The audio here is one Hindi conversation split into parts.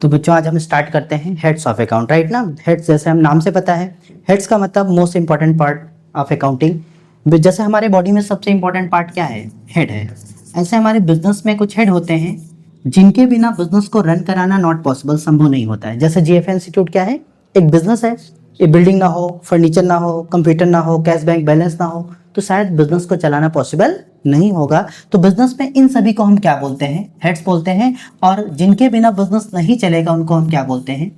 तो बच्चों आज हम स्टार्ट करते हैं हेड्स ऑफ अकाउंट, राइट ना। हेड्स जैसे हम नाम से पता है, हेड्स का मतलब most important part of accounting. जैसे हमारे बॉडी में सबसे इंपॉर्टेंट पार्ट क्या है, हेड है। ऐसे हमारे बिजनेस में कुछ हेड होते हैं जिनके बिना बिजनेस को रन कराना नॉट पॉसिबल, संभव नहीं होता है। जैसे जीएफए इंस्टीट्यूट क्या है, एक बिजनेस है। ये बिल्डिंग ना हो, फर्नीचर ना हो, कंप्यूटर ना हो, कैश बैंक बैलेंस ना हो, तो शायद बिजनेस को चलाना पॉसिबल नहीं होगा। तो बिजनेस में इन सभी को हम क्या बोलते हैं, हेड्स बोलते हैं। और जिनके बिना बिजनेस नहीं चलेगा उनको हम क्या बोलते हैं,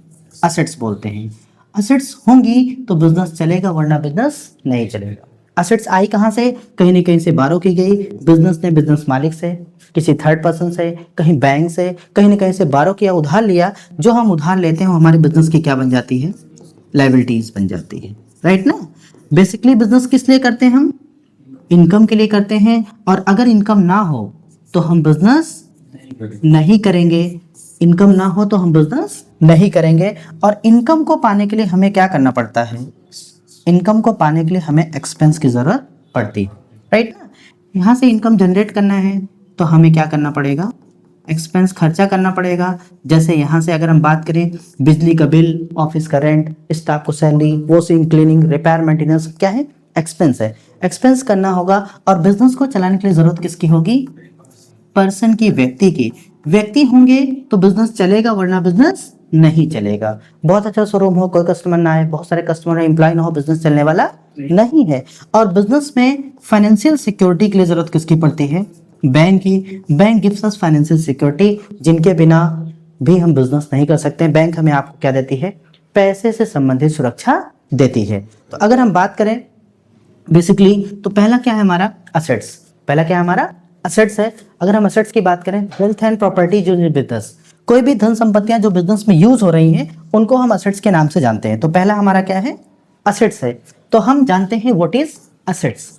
असेट्स बोलते हैं। असेट्स होंगी तो बिजनेस चलेगा, वरना बिजनेस नहीं चलेगा। असेट्स आई कहाँ से, कहीं न कहीं से बारो की गई। बिजनेस ने बिजनेस मालिक से, किसी थर्ड पर्सन से, कहीं बैंक से, कहीं न कहीं से बारो किया, उधार लिया। जो हम उधार लेते हैं वो हमारे बिजनेस की क्या बन जाती है, लायबिलिटीज बन जाती है, राइट ना। बेसिकली बिजनेस किस लिए करते हैं हम, इनकम के लिए करते हैं। और अगर इनकम ना हो तो हम बिजनेस नहीं करेंगे। इनकम ना हो तो हम बिजनेस नहीं करेंगे। और इनकम को पाने के लिए हमें क्या करना पड़ता है, इनकम को पाने के लिए हमें एक्सपेंस की जरूरत पड़ती है, राइट ना। यहाँ से इनकम जनरेट करना है तो हमें क्या करना पड़ेगा, एक्सपेंस खर्चा करना पड़ेगा। जैसे यहाँ से अगर हम बात करें, बिजली का बिल, ऑफिस का रेंट, स्टाफ को salary, washing, cleaning, repair, maintenance, क्या है, एक्सपेंस है। एक्सपेंस करना होगा। और बिजनेस को चलाने के लिए जरूरत किसकी होगी, पर्सन की, व्यक्ति की। व्यक्ति होंगे तो बिजनेस चलेगा, वरना बिजनेस नहीं चलेगा। बहुत अच्छा शोरूम हो, कोई कस्टमर ना आए, बहुत सारे कस्टमर एम्प्लॉय ना हो, बिजनेस चलने वाला नहीं है। और बिजनेस में फाइनेंशियल सिक्योरिटी के लिए जरूरत किसकी पड़ती है, बैंक की। Bank gives us financial security, जिनके बिना भी हम बिजनेस नहीं कर सकते। बैंक हमें आपको क्या देती है, पैसे से संबंधित सुरक्षा देती है। तो अगर हम बात करें बेसिकली, तो पहला क्या है हमारा, असेट्स। पहला क्या है हमारा, असेट्स है। अगर हम असेट्स की बात करें, wealth and property used in business, कोई भी धन संपत्तियां जो बिजनेस में यूज हो रही हैं उनको हम असेट्स के नाम से जानते हैं। तो पहला हमारा क्या है, असेट्स है। तो हम जानते हैं व्हाट इज असेट्स,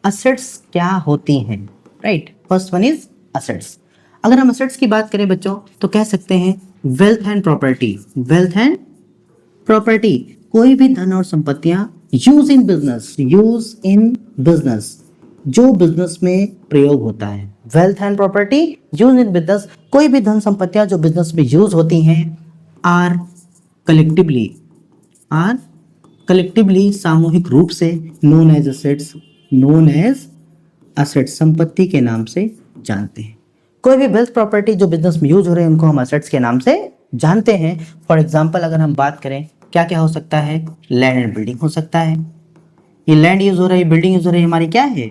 असेट्स क्या होती हैं, right. First one is assets. अगर हम असेट्स की बात करें बच्चों, तो कह सकते हैं wealth and property. Wealth and property, कोई भी धन और संपत्तियां use in business, use in business, जो बिजनेस में प्रयोग होता है। Wealth and property use in business, कोई भी धन संपत्तियां जो बिजनेस में यूज होती हैं। आर कलेक्टिवली सामूहिक रूप से known as assets, known as assets, संपत्ति के नाम से जानते हैं। कोई भी वेल्थ प्रॉपर्टी जो बिजनेस में यूज हो रहे हैं उनको हम असेट्स के नाम से जानते हैं। फॉर एग्जांपल अगर हम बात करें, क्या क्या हो सकता है, लैंड एंड बिल्डिंग हो सकता है। ये लैंड यूज हो रही है, बिल्डिंग यूज हो रही है, हमारी क्या है,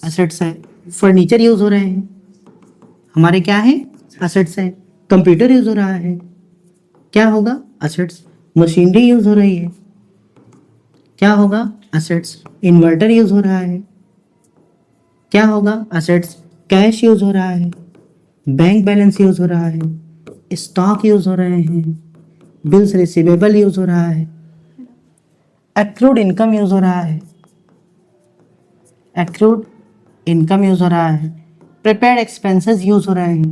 असेट्स है। फर्नीचर यूज हो रहे हैं, हमारे क्या है, असेट्स है। कंप्यूटर यूज हो रहा है, क्या होगा, असेट्स। मशीनरी यूज हो रही है, क्या होगा, असेट्स। इन्वर्टर यूज हो रहा है, क्या होगा, असेट्स। कैश यूज हो रहा है, बैंक बैलेंस यूज हो रहा है, स्टॉक यूज हो रहे हैं, बिल्स रिसीवेबल यूज हो रहा है, एक्रूड इनकम यूज हो रहा है, एक्रूड इनकम यूज हो रहा है, प्रिपेयर्ड एक्सपेंसेस यूज हो रहे हैं।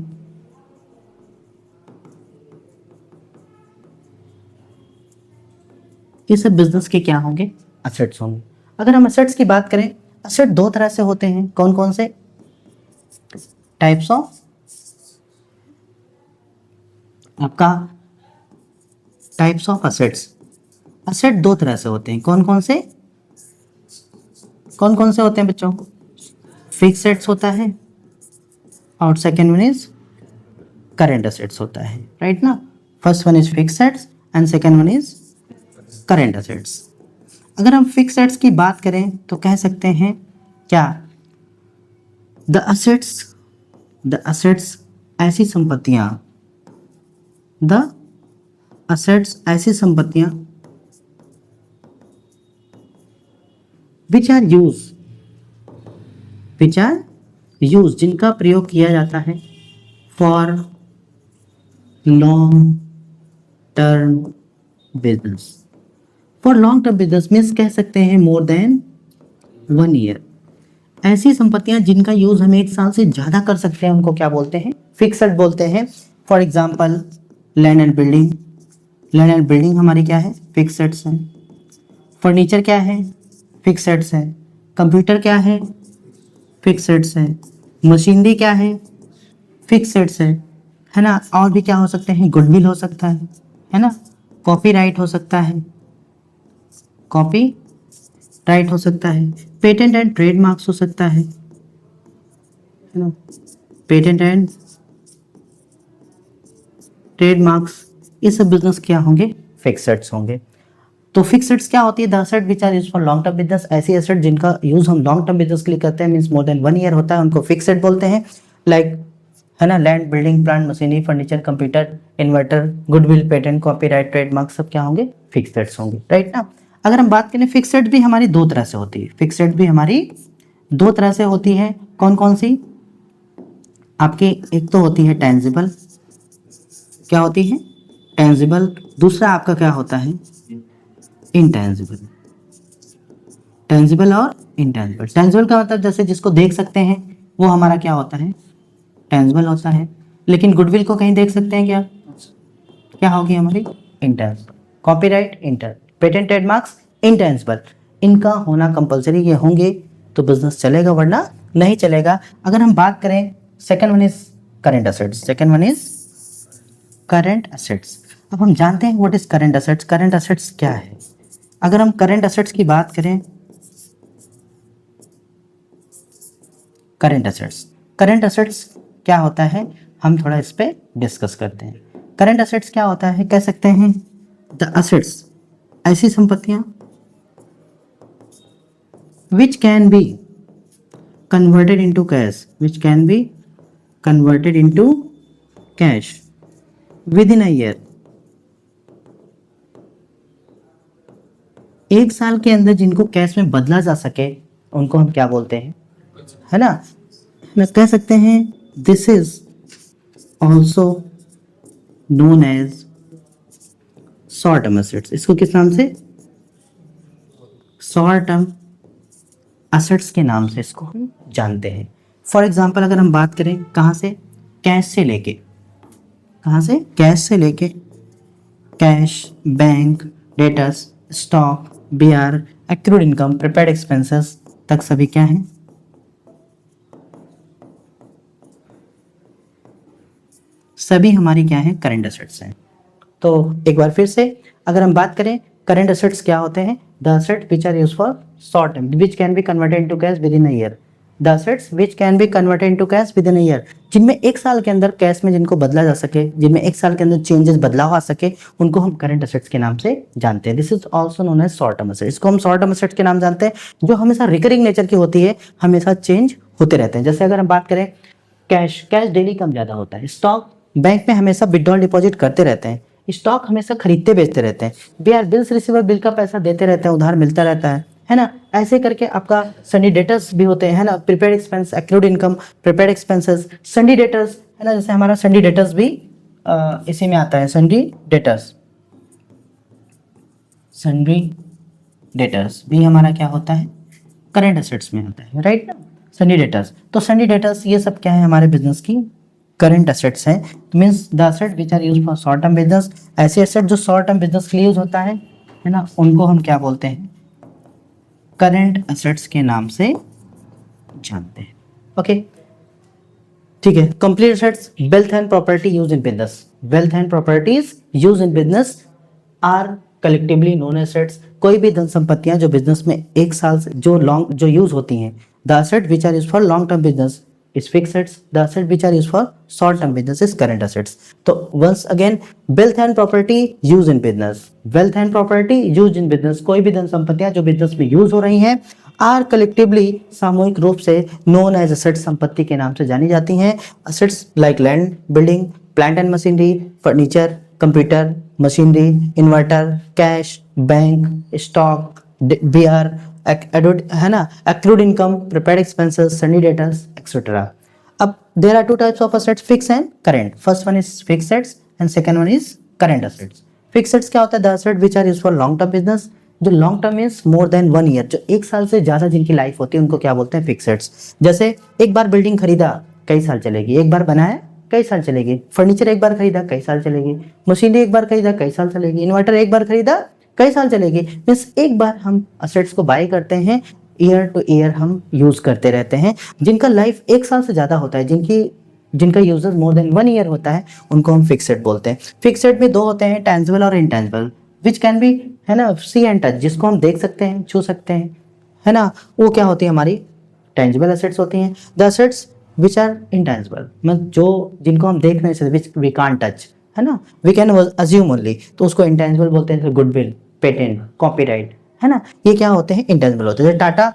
ये सब बिजनेस के क्या होंगे, असेट्स होंगे। अगर हम असेट्स की बात करें, असेट दो तरह से होते हैं। कौन कौन से, टाइप्स ऑफ, आपका टाइप्स ऑफ असेट्स। असेट दो तरह से होते हैं। कौन कौन से होते हैं बच्चों, फिक्स एसेट्स होता है और second one is current assets होता है, राइट ना। First one is fix assets and second one is current assets. अगर हम फिक्स एसेट्स की बात करें तो कह सकते हैं क्या, द असेट्स ऐसी संपत्तियां, द असेट्स ऐसी संपत्तियां विच आर यूज, जिनका प्रयोग किया जाता है for long term business. For long term business means कह सकते हैं मोर देन 1 ईयर। ऐसी संपत्तियां जिनका यूज हम 1 साल से ज्यादा कर सकते हैं उनको क्या बोलते हैं, फिक्स्ड बोलते हैं। For example land and building, land and building हमारी क्या है, फिक्स्ड है। फर्नीचर क्या है, फिक्स्ड है। कंप्यूटर क्या है, फिक्स्ड है। मशीनरी क्या है, फिक्स्ड है। है ना। और भी क्या हो सकते हैं, गुडविल हो सकता है ना, कॉपीराइट हो सकता है, कॉपी राइट हो सकता है, पेटेंट एंड ट्रेडमार्क्स हो सकता है ना, पेटेंट एंड ट्रेडमार्क्स, ये सब बिजनेस क्या होंगे, फिक्स्ड होंगे। तो फिक्स्ड क्या होती है, the asset which are used for long term business, ऐसी एसेट जिनका यूज हम लॉन्ग टर्म बिजनेस के लिए करते हैं, मींस मोर देन 1 ईयर होता है, उनको फिक्स्ड बोलते हैं। लाइक है ना, land, building, plant, machinery, furniture, computer, inverter, goodwill, patent, copyright, trademark, सब क्या होंगे, फिक्स्ड होंगे, राइट ना। अगर हम बात करें, फिक्स्ड भी हमारी दो तरह से होती है, फिक्स्ड भी हमारी दो तरह से होती है। कौन कौन सी, आपकी एक तो होती है टेंजिबल, क्या होती है, टेंजिबल। दूसरा आपका क्या होता है, इंटेंजिबल। टेंजिबल और इंटेंजिबल। टेंजिबल का मतलब जैसे जिसको देख सकते हैं वो हमारा क्या होता है, टेंजिबल होता है। लेकिन गुडविल को कहीं देख सकते हैं क्या, क्या होगी हमारी, intangible. Copyright inter, patent, trademarks intangible, इनका होना कंपलसरी, ये होंगे तो बिजनेस चलेगा, वरना नहीं चलेगा। अगर हम बात करें, second one is current assets, second one is current assets. अब हम जानते हैं what is current assets, current assets क्या है। अगर हम करेंट एसेट्स की बात करें, करेंट एसेट्स, करेंट एसेट्स क्या होता है, हम थोड़ा इस पे डिस्कस करते हैं। करेंट एसेट्स क्या होता है, कह सकते हैं द एसेट्स, ऐसी संपत्तियां which can be converted into cash, which can be converted into cash within a year, एक साल के अंदर जिनको कैश में बदला जा सके उनको हम क्या बोलते हैं, है ना, मैं कह सकते हैं this is also known as short term assets. इसको किस नाम से, शॉर्ट टर्म एसेट्स के नाम से इसको हम जानते हैं। फॉर एग्जाम्पल अगर हम बात करें कहाँ से, कैश से लेके, कहाँ से, कैश से लेके, cash, bank, debtors, stock, BR, accrued income, prepaid expenses तक सभी क्या हैं, सभी हमारी क्या है, करंट एसेट्स हैं। तो एक बार फिर से अगर हम बात करें, करंट एसेट्स क्या होते हैं, the asset which are used for short term which can be converted into cash within a year, the assets which can be converted into cash within a year, जिनमें एक साल के अंदर कैश में जिनको बदला जा सके, जिनमें एक साल के अंदर चेंजेस, बदलाव आ सके, उनको हम करंट एसेट्स के नाम से जानते हैं। This is also known as short term assets. इसको हम शॉर्ट टर्म एसेट्स के नाम जानते हैं, जो हमेशा रिकरिंग नेचर की होती है, हमेशा चेंज होते रहते हैं। जैसे अगर हम बात करें कैश, कैश डेली कम ज़्यादा होता है। स्टॉक, बैंक में हमेशा विड्रॉल डिपॉजिट करते रहते हैं। स्टॉक हमेशा खरीदते बेचते रहते हैं। बीआर, बिल्स रिसीवर, बिल का पैसा देते रहते हैं, उधार मिलता रहता है ना। ऐसे करके आपका सनी डेटर्स भी होते हैं, है ना, prepaid expense, accrued income, prepaid expenses, sundry debtors, है ना, जैसे हमारा सनी डेटर्स भी इसी में आता है, सनी डेटर्स, सनी डेटर्स भी हमारा क्या होता है, करंट एसेट्स में होता है, राइट ना, सनी डेटर्स। तो सनी डेटर्स ये सब क्या है, हमारे बिजनेस की करंट एसेट्स हैं। Means the asset which are used for short term business, ऐसे एसेट जो शॉर्ट टर्म बिजनेस के लिए यूज होता है ना, उनको हम क्या बोलते हैं, करंट एसेट्स के नाम से जानते हैं। ओके, ठीक है। Complete assets, wealth and property use in business, wealth and properties use in business are collectively known assets. कोई भी धन संपत्तियां जो बिजनेस में एक साल से जो यूज होती हैं, the asset which are use for long term business is fixed assets, the asset which are used for short term business is current assets. तो once again, wealth and property used in business, wealth and property used in business, कोई भी धन संपत्तियां जो बिजनेस में यूज हो रही हैं are collectively, सामूहिक रूप से known as assets, संपत्ति के नाम से जानी जाती हैं। assets like land, building, plant and machinery, furniture, computer, machinery, inverter, cash, bank, stock, BR, है ना, accrued income, prepared expenses, sundry debtors, etc. अब there are two types of assets, fixed and current. First one is fixed assets and second one is current assets. Fixed assets क्या होता है, the asset which are used for long term business, जो long term means more than 1 year, जो एक साल से ज्यादा जिनकी लाइफ होती है उनको क्या बोलते हैं, फिक्स्ड एसेट्स। जैसे एक बार बिल्डिंग खरीदा कई साल चलेगी, एक बार बनाया कई साल चलेगी, फर्नीचर एक बार खरीदा कई साल चलेगी, मशीनरी एक बार खरीदा कई साल चलेगी, इन्वर्टर एक बार खरीदा कई साल चलेगी। मीन्स एक बार हम असेट्स को बाय करते हैं, ईयर टू ईयर हम यूज करते रहते हैं। जिनका लाइफ एक साल से ज़्यादा होता है, जिनकी जिनका यूजेस मोर देन 1 ईयर होता है उनको हम फिक्स्ड बोलते हैं। फिक्स्ड में दो होते हैं, टेंजिबल और इनटेंजिबल, विच कैन बी, है ना, सी एंड टच, जिसको हम देख सकते हैं, छू सकते हैं, है ना, वो क्या होती है हमारी टेंजिबल एसेट्स होती हैं। The assets which are intangible, मतलब जो जिनको हम देख नहीं सकते, विच वी कांट टच, है ना, वी कैन अज्यूम ओनली, तो उसको इंटेंजिबल बोलते हैं। गुडविल, पेटेंट, कॉपीराइट, है ना, ये क्या होते हैं, इंटेंजिबल होते हैं। टाटा,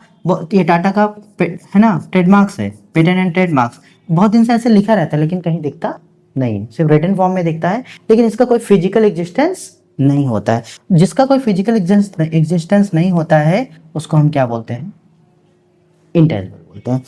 ये टाटा का है ना ट्रेडमार्क्स है, पेटेंट एंड ट्रेडमार्क्स, बहुत दिन से ऐसे लिखा रहता है लेकिन कहीं दिखता नहीं, सिर्फ रिटन फॉर्म में दिखता है, लेकिन इसका कोई फिजिकल एग्जिस्टेंस नहीं होता है। जिसका कोई फिजिकल एग्जिस्टेंस नहीं होता है उसको हम क्या बोलते हैं, इंटेंजिबल बोलते हैं।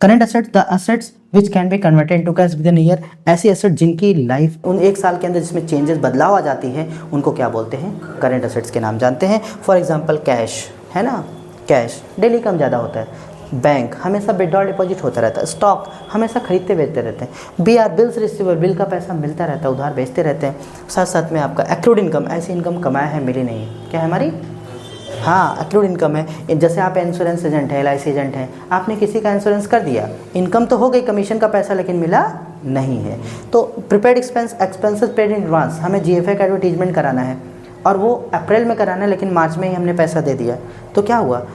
Current assets, the assets which can be converted into cash with in year, ऐसी एसेट जिनकी लाइफ उन 1 साल के अंदर जिसमें चेंजेस, बदलाव आ जाती है, उनको क्या बोलते हैं, करंट एसेट्स के नाम जानते हैं। फॉर एग्जांपल कैश, है ना, कैश डेली कम ज़्यादा होता है, बैंक हमेशा विड्रॉल डिपॉजिट होता रहता है, स्टॉक हमेशा खरीदते बेचते रहते हैं, BR बिल्स रिसीवेबल, बिल का पैसा मिलता रहता है, उधार बेचते रहते हैं। साथ साथ में आपका एक्रूड इनकम, ऐसी इनकम कमाया है मिली नहीं, क्या है हमारी, हाँ एक्रूड इनकम है। जैसे आप इंश्योरेंस एजेंट है, LIC एजेंट हैं, आपने किसी का इंश्योरेंस कर दिया, इनकम तो हो गई कमीशन का पैसा लेकिन मिला नहीं है, तो prepaid expenses paid in advance, हमें GFA का एडवर्टीजमेंट कराना है और वो अप्रैल में कराना है लेकिन मार्च में ही हमने पैसा दे दिया, तो क्या हुआ,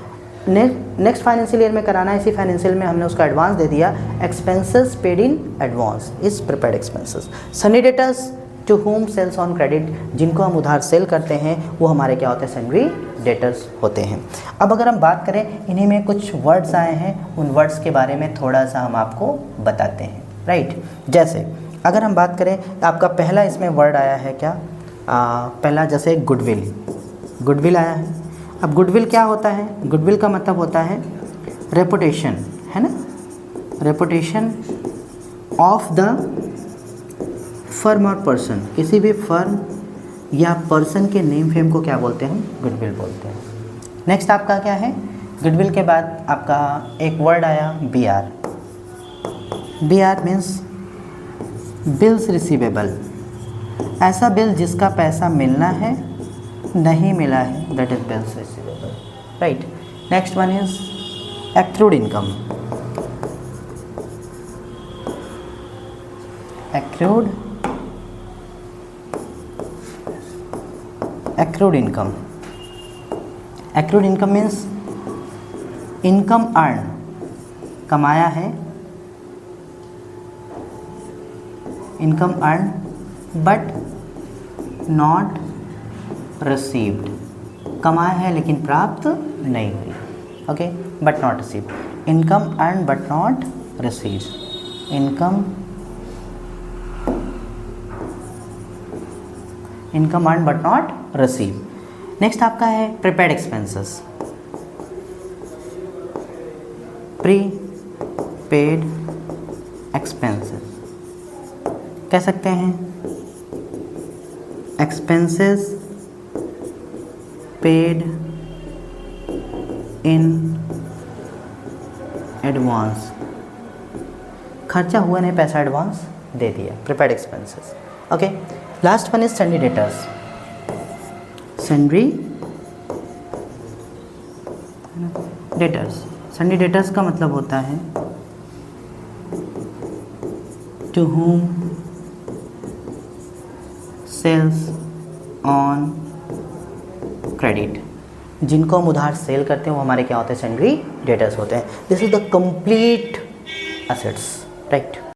नेक्स्ट फाइनेंशियल ईयर में कराना है, इसी फाइनेंशियल में हमने उसका एडवांस दे दिया, expenses paid in advance is prepaid expenses. Sundry debtors to whom sales on credit, जिनको हम उधार सेल करते हैं वो हमारे क्या होते हैं, सन्ड्री डेटर्स होते हैं। अब अगर हम बात करें, इन्हीं में कुछ वर्ड्स आए हैं, उन वर्ड्स के बारे में थोड़ा सा हम आपको बताते हैं, राइट। जैसे अगर हम बात करें, आपका पहला इसमें वर्ड आया है क्या, पहला जैसे गुडविल, गुडविल आया है। अब गुडविल क्या होता है, गुडविल का मतलब होता है रेपुटेशन, है ना, रेपुटेशन ऑफ द फर्म और पर्सन, किसी भी फर्म या पर्सन के नेम फेम को क्या बोलते हैं, गुडविल बोलते हैं। नेक्स्ट आपका क्या है, गुडविल के बाद आपका एक वर्ड आया BR, BR means bills receivable, ऐसा बिल जिसका पैसा मिलना है नहीं मिला है, that is bills receivable, right. Next one is accrued income, accrued income, accrued income means income earn, कमाया है, income earn but not received, कमाया है लेकिन प्राप्त नहीं हुई, okay, but not received, income earn but not received, income earn but not receive. Next आपका है prepaid expenses, pre paid expenses, कह सकते हैं एक्सपेंसेस पेड इन एडवांस, खर्चा हुआ नहीं, पैसा एडवांस दे दिया, prepaid expenses, okay. Last one is sundry debtors, sundry debtors, sundry debtors का मतलब होता है to whom sales on credit, जिनको हम उधार सेल करते हैं वो हमारे क्या होते हैं, सन्ड्री डेटर्स होते हैं। This is the complete assets, right.